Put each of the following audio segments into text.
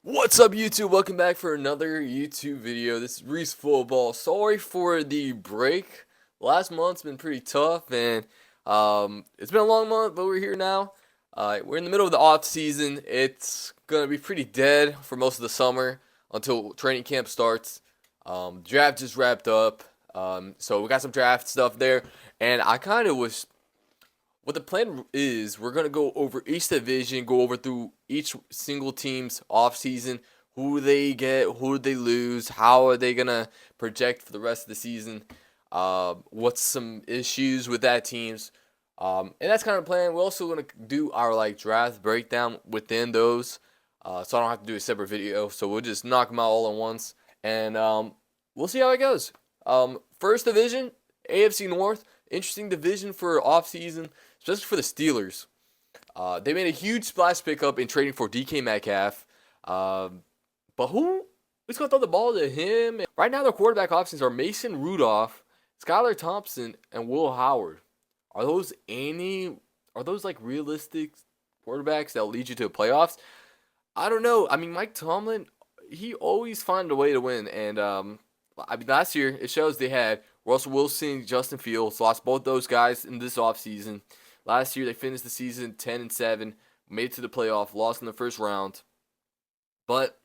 What's up, YouTube? Welcome back for another YouTube video. This is Reese Football. Sorry for the break. Last month's been pretty tough, and it's been a long month, but we're here now. We're in the middle of the off season. It's gonna be pretty dead for most of the summer until training camp starts. Draft just wrapped up, so we got some draft stuff there, and I kind of was what the plan is, we're gonna go over each division, go over through each single team's offseason, who they get, who they lose, how are they gonna project for the rest of the season, what's some issues with that teams, and that's kind of the plan. We're also gonna do our draft breakdown within those, so I don't have to do a separate video. So we'll just knock them out all at once, and we'll see how it goes. First division, AFC North, interesting division for offseason, especially for the Steelers. They made a huge splash pickup in trading for DK Metcalf. But who's going to throw the ball to him? Right now, their quarterback options are Mason Rudolph, Skylar Thompson, and Will Howard. Are those realistic quarterbacks that'll lead you to the playoffs? I don't know. I mean, Mike Tomlin, he always finds a way to win. And last year it shows they had Russell Wilson, Justin Fields, lost both those guys in this offseason. Last year they finished the season 10-7, made it to the playoff, lost in the first round. But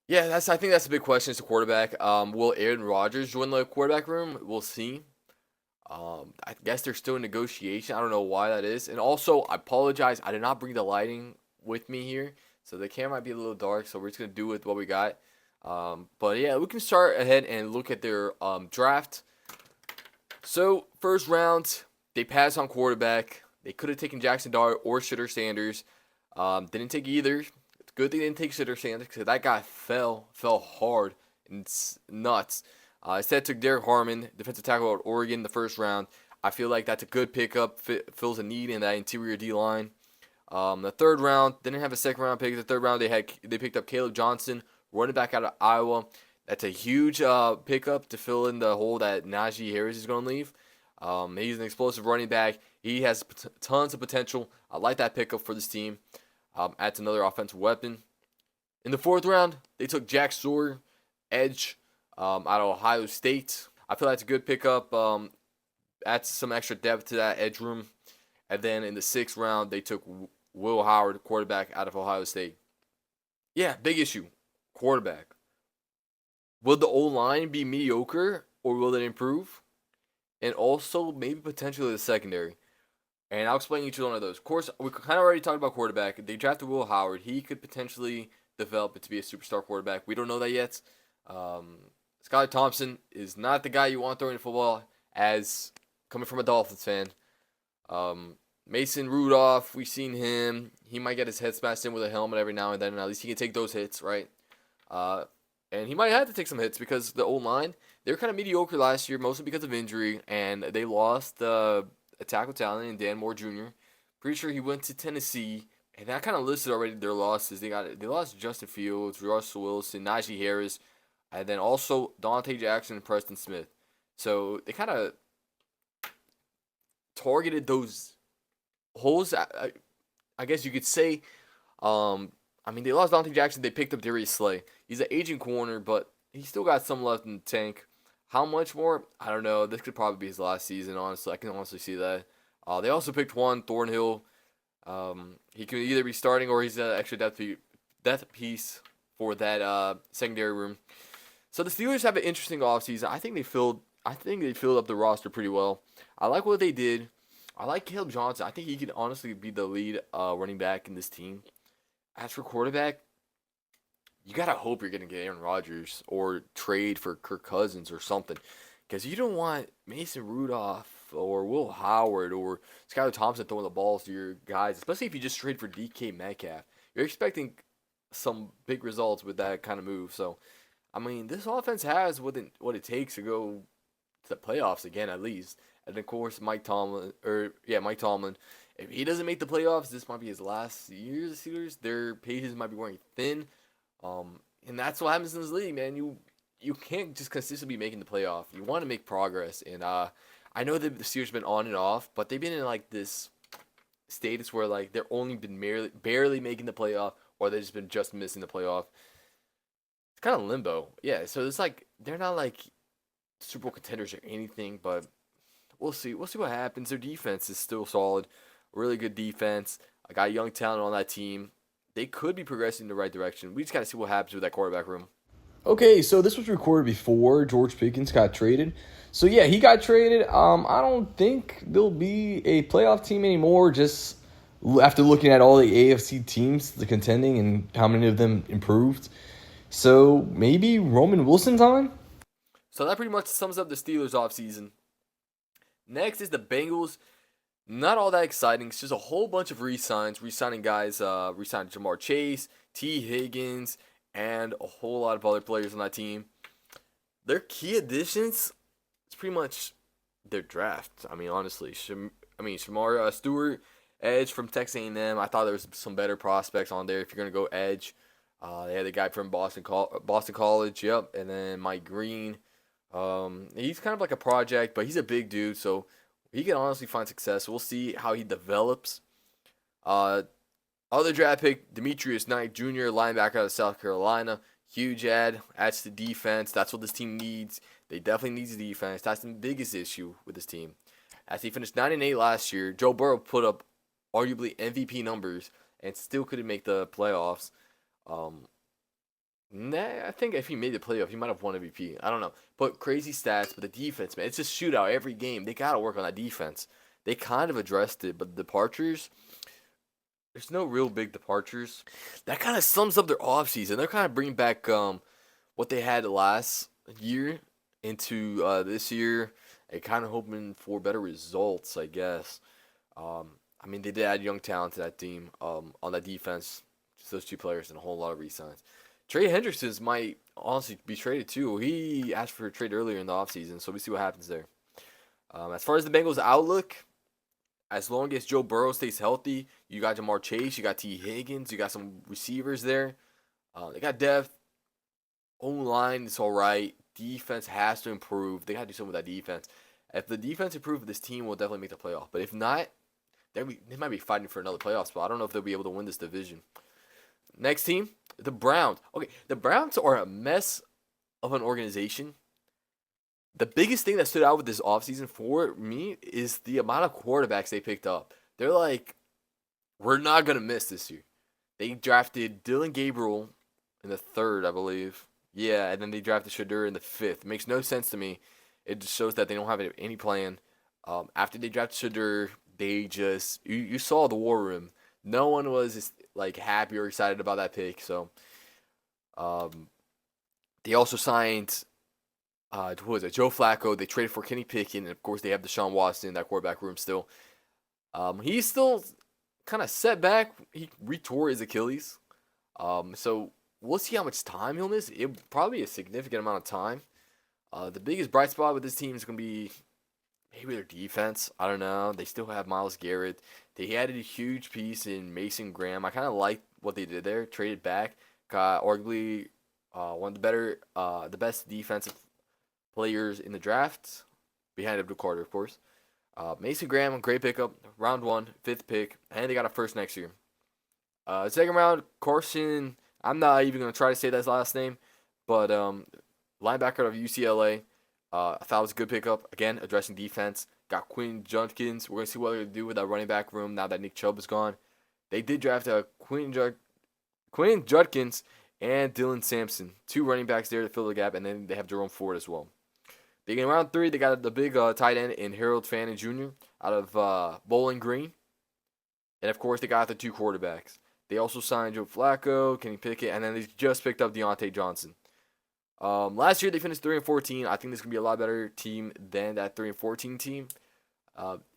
yeah, I think that's a big question as a quarterback. Will Aaron Rodgers join the quarterback room? We'll see. I guess they're still in negotiation. I don't know why that is. And also, I apologize. I did not bring the lighting with me here, so the camera might be a little dark. So we're just gonna do with what we got. But yeah, we can start ahead and look at their draft. So first round, they passed on quarterback. They could have taken Jackson Dart or Shitter Sanders. Didn't take either. It's good they didn't take Shitter Sanders because that guy fell hard and it's nuts. Instead took Derek Harmon, defensive tackle at Oregon, in the first round. I feel like that's a good pickup. Fills a need in that interior D line. The third round, didn't have a second round pick. The third round they picked up Caleb Johnson, running back out of Iowa. That's a huge pickup to fill in the hole that Najee Harris is going to leave. He's an explosive running back. He has tons of potential. I like that pickup for this team. Adds another offensive weapon. In the fourth round, they took Jack Sawyer, edge, out of Ohio State. I feel that's a good pickup. Adds some extra depth to that edge room. And then in the sixth round, they took Will Howard, quarterback out of Ohio State. Yeah, big issue. Quarterback. Will the O-line be mediocre or will it improve? And also maybe potentially the secondary. And I'll explain each one of those. Of course, we kind of already talked about quarterback. They drafted Will Howard. He could potentially develop it to be a superstar quarterback. We don't know that yet. Skylar Thompson is not the guy you want throwing the football, as coming from a Dolphins fan. Mason Rudolph, we've seen him. He might get his head smashed in with a helmet every now and then, and at least he can take those hits, right? And he might have to take some hits because the O-line, they were kind of mediocre last year, mostly because of injury, and they lost a tackle talent in Dan Moore Jr. Pretty sure he went to Tennessee, and that kind of listed already their losses. They lost Justin Fields, Russell Wilson, Najee Harris, and then also Dante Jackson and Preston Smith. So they kind of targeted those holes. I guess you could say. I mean, they lost Dante Jackson. They picked up Darius Slay. He's an aging corner, but he still got some left in the tank. How much more? I don't know. This could probably be his last season, honestly. I can honestly see that. They also picked Juan Thornhill. He can either be starting or he's an extra depth piece for that secondary room. So the Steelers have an interesting offseason. I think they filled up the roster pretty well. I like what they did. I like Caleb Johnson. I think he could honestly be the lead running back in this team. As for quarterback, you gotta hope you're gonna get Aaron Rodgers or trade for Kirk Cousins or something, because you don't want Mason Rudolph or Will Howard or Skylar Thompson throwing the balls to your guys, especially if you just trade for DK Metcalf. You're expecting some big results with that kind of move. So, I mean, this offense has what it takes to go to the playoffs again, at least. And of course, Mike Tomlin. If he doesn't make the playoffs, this might be his last year. The Steelers, their pages might be wearing thin, and that's what happens in this league, man. You can't just consistently be making the playoff. You want to make progress, and I know that the Steelers have been on and off, but they've been in this status where they're only been barely making the playoff or they've just been just missing the playoff. It's kind of limbo. Yeah, so it's like they're not like Super Bowl contenders or anything, but we'll see. We'll see what happens. Their defense is still solid, really good defense. I got young talent on that team. They could be progressing in the right direction. We just got to see what happens with that quarterback room. Okay, so this was recorded before George Pickens got traded. So yeah, he got traded. I don't think there'll be a playoff team anymore. Just after looking at all the AFC teams, the contending, and how many of them improved. So maybe Roman Wilson time. So that pretty much sums up the Steelers offseason. Next is the Bengals. Not all that exciting. It's just a whole bunch of re-signs. Re-signing guys, re-signed Jamar Chase, T. Higgins, and a whole lot of other players on that team. Their key additions, it's pretty much their draft. I mean, honestly, Shamar Stewart, edge from Texas A&M. I thought there was some better prospects on there if you're gonna go edge. They had the guy from Boston College, yep, and then Mike Green. He's kind of like a project, but he's a big dude, so he can honestly find success. We'll see how he develops. Other draft pick, Demetrius Knight Jr., linebacker out of South Carolina. Huge adds to defense. That's what this team needs. They definitely need the defense. That's the biggest issue with this team. As he finished 9-8 last year, Joe Burrow put up arguably MVP numbers and still couldn't make the playoffs. I think if he made the playoff, he might have won MVP. I don't know. But crazy stats, but the defense, man, it's a shootout every game. They got to work on that defense. They kind of addressed it, but the departures, there's no real big departures. That kind of sums up their offseason. They're kind of bringing back what they had last year into this year and kind of hoping for better results, I guess. They did add young talent to that team on that defense. Just those two players and a whole lot of re-signs. Trey Hendrickson might honestly be traded too. He asked for a trade earlier in the offseason, so we see what happens there. As far as the Bengals' outlook, as long as Joe Burrow stays healthy, you got Jamar Chase, you got T. Higgins, you got some receivers there. They got depth. O-line is all right. Defense has to improve. They got to do something with that defense. If the defense improves, this team will definitely make the playoff. But if not, they might be fighting for another playoff spot. I don't know if they'll be able to win this division. Next team, the Browns. Okay, the Browns are a mess of an organization. The biggest thing that stood out with this offseason for me is the amount of quarterbacks they picked up. They're like, we're not going to miss this year. They drafted Dylan Gabriel in the 3rd, I believe. Yeah, and then they drafted Shadur in the 5th. It makes no sense to me. It just shows that they don't have any plan. After they drafted Shadur, they just, you saw the war room. No one was like happy or excited about that pick. So, they also signed, who was it? Joe Flacco. They traded for Kenny Pickett, and of course they have Deshaun Watson in that quarterback room still. He's still kind of set back. He retore his Achilles. So we'll see how much time he'll miss. It probably a significant amount of time. The biggest bright spot with this team is gonna be maybe their defense. I don't know. They still have Myles Garrett. They added a huge piece in Mason Graham. I kind of like what they did there. Traded back, got arguably one of the best defensive players in the draft, behind Abdul Carter, of course. Mason Graham, great pickup, round 1, 5th pick, and they got a first next year. Second round, Carson. I'm not even gonna try to say that last name, but linebacker of UCLA. I thought it was a good pickup. Again, addressing defense. Got Quinn Judkins. We're going to see what they're going to do with that running back room now that Nick Chubb is gone. They did draft Quinn Judkins and Dylan Sampson. 2 running backs there to fill the gap, and then they have Jerome Ford as well. Beginning round 3, they got the big tight end in Harold Fannin Jr. out of Bowling Green. And, of course, they got the 2 quarterbacks. They also signed Joe Flacco, Kenny Pickett, and then they just picked up Deontay Johnson. Last year they finished 3-14. I think this is gonna be a lot better team than that 3-14 team.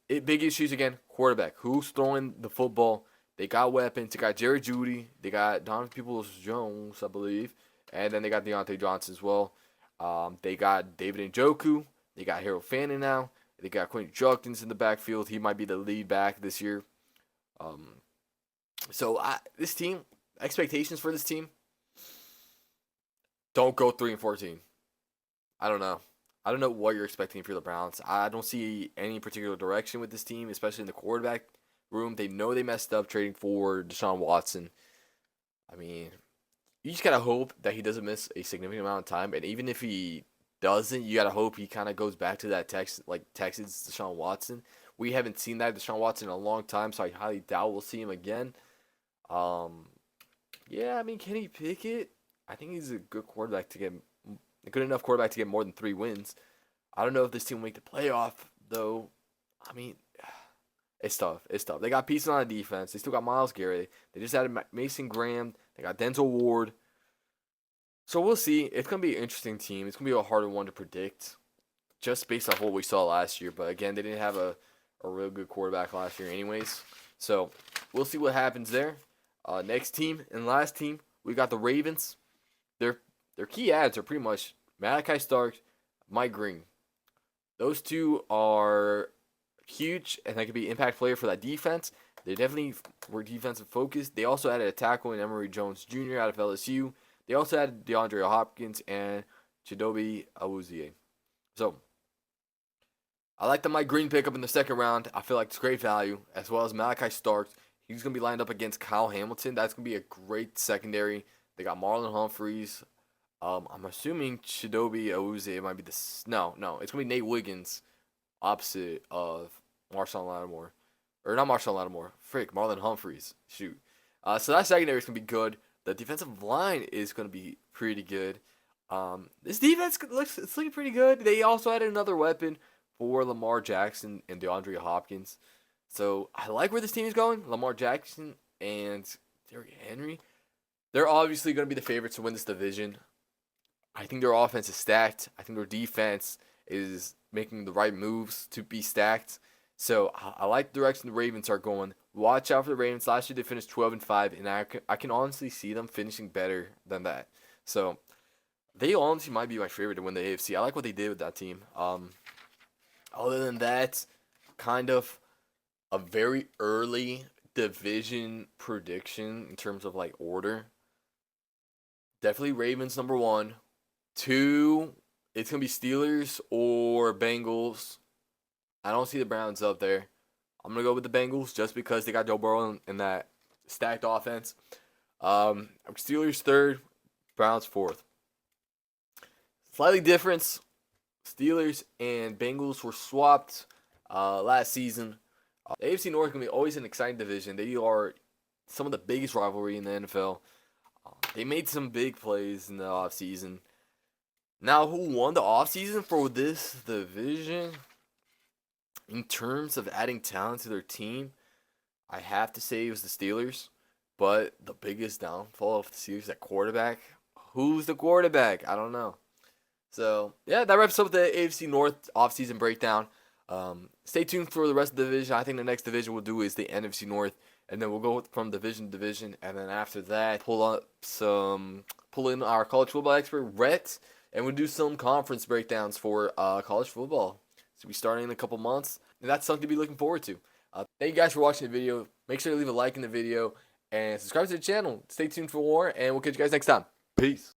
Big issues again. Quarterback. Who's throwing the football? They got weapons. They got Jerry Jeudy. They got Donovan Peoples-Jones, I believe, and then they got Deontay Johnson as well. They got David Njoku. They got Harold Fannin now. They got Quinn Judkins in the backfield. He might be the lead back this year. This team, expectations for this team. Don't go 3-14. I don't know. I don't know what you're expecting for the Browns. I don't see any particular direction with this team, especially in the quarterback room. They know they messed up trading for Deshaun Watson. I mean, you just gotta hope that he doesn't miss a significant amount of time, and even if he doesn't, you gotta hope he kind of goes back to that Texas Deshaun Watson. We haven't seen that Deshaun Watson in a long time, so I highly doubt we'll see him again. Um, yeah, I mean, Kenny Pickett, I think he's a good quarterback to get a good enough quarterback to get more than 3 wins. I don't know if this team will make the playoff though. I mean, it's tough. It's tough. They got pieces on the defense. They still got Miles Garrett. They just added Mason Graham. They got Denzel Ward. So we'll see. It's gonna be an interesting team. It's gonna be a harder one to predict, just based off what we saw last year. But again, they didn't have a real good quarterback last year, anyways. So we'll see what happens there. Next team and last team, we got the Ravens. Their their key ads are pretty much Malachi Stark, Mike Green. Those two are huge, and they could be impact player for that defense. They definitely were defensive focused. They also added a tackle in Emory Jones Jr. out of LSU. They also added DeAndre Hopkins and Chidobe Awuzie. So I like the Mike Green pickup in the second round. I feel like it's great value, as well as Malachi Starks. He's going to be lined up against Kyle Hamilton. That's going to be a great secondary. They got Marlon Humphreys. I'm assuming Chidobe Awuzie might be the no. It's going to be Nate Wiggins, opposite of Marshawn Lattimore, or not Marshawn Lattimore. Frick, Marlon Humphreys. Shoot. So that secondary is going to be good. The defensive line is going to be pretty good. This defense it's looking pretty good. They also added another weapon for Lamar Jackson and DeAndre Hopkins. So I like where this team is going. Lamar Jackson and Derrick Henry. They're obviously going to be the favorites to win this division. I think their offense is stacked. I think their defense is making the right moves to be stacked. So I like the direction the Ravens are going. Watch out for the Ravens. Last year they finished 12-5, and I can honestly see them finishing better than that. So they honestly might be my favorite to win the AFC. I like what they did with that team. Other than that, kind of a very early division prediction in terms of like order. Definitely Ravens number 1. 2, it's gonna be Steelers or Bengals. I don't see the Browns up there. I'm gonna go with the Bengals just because they got Joe Burrow in that stacked offense. Steelers 3rd, Browns 4th. Slightly difference. Steelers and Bengals were swapped last season. The AFC North is gonna be always an exciting division. They are some of the biggest rivalry in the NFL. They made some big plays in the offseason. Now, who won the offseason for this division? In terms of adding talent to their team, I have to say it was the Steelers. But the biggest downfall of the Steelers is at quarterback. Who's the quarterback? I don't know. So, yeah, that wraps up the AFC North offseason breakdown. Stay tuned for the rest of the division. I think the next division we'll do is the NFC North. And then we'll go from division to division. And then after that, pull in our college football expert, Rhett. And we'll do some conference breakdowns for college football. So we starting in a couple months, and that's something to be looking forward to. Thank you guys for watching the video. Make sure to leave a like in the video and subscribe to the channel. Stay tuned for more, and we'll catch you guys next time. Peace.